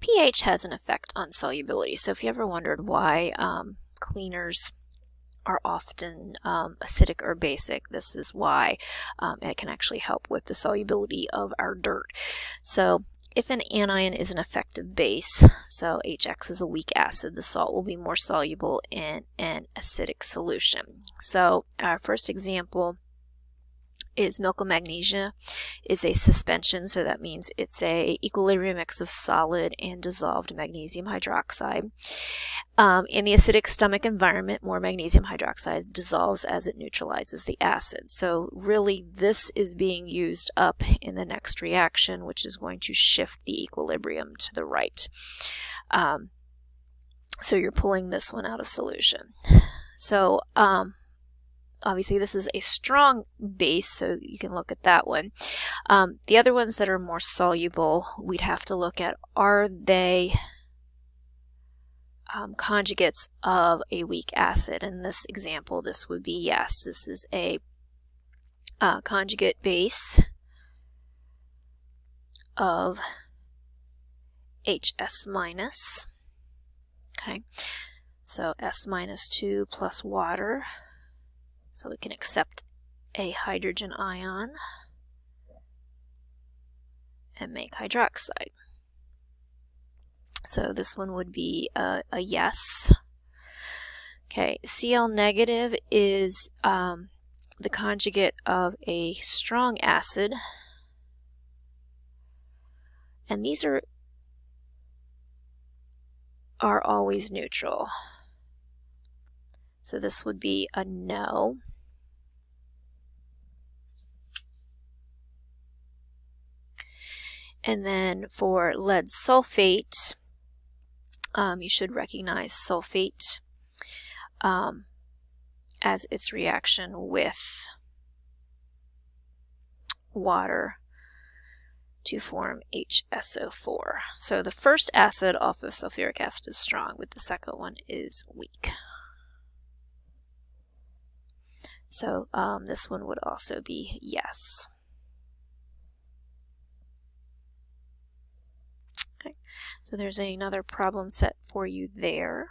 pH has an effect on solubility. So if you ever wondered why cleaners are often acidic or basic, this is why. It can actually help with the solubility of our dirt. So if an anion is an effective base, so HX is a weak acid, the salt will be more soluble in an acidic solution. So our first example is milk of magnesia is a suspension, so that means it's a equilibrium mix of solid and dissolved magnesium hydroxide. In the acidic stomach environment, more magnesium hydroxide dissolves as it neutralizes the acid. So really this is being used up in the next reaction, which is going to shift the equilibrium to the right. So you're pulling this one out of solution. So obviously this is a strong base, so you can look at that one. The other ones that are more soluble, we'd have to look at, are they conjugates of a weak acid? In this example, this would be yes. This is a conjugate base of HS minus. Okay, so S minus 2 plus water. So we can accept a hydrogen ion and make hydroxide. So this one would be a yes. Okay, Cl negative is the conjugate of a strong acid. And these are always neutral. So this would be a no. And then for lead sulfate, you should recognize sulfate as its reaction with water to form HSO4. So the first acid off of sulfuric acid is strong, but the second one is weak. So this one would also be yes. Okay, so there's another problem set for you there.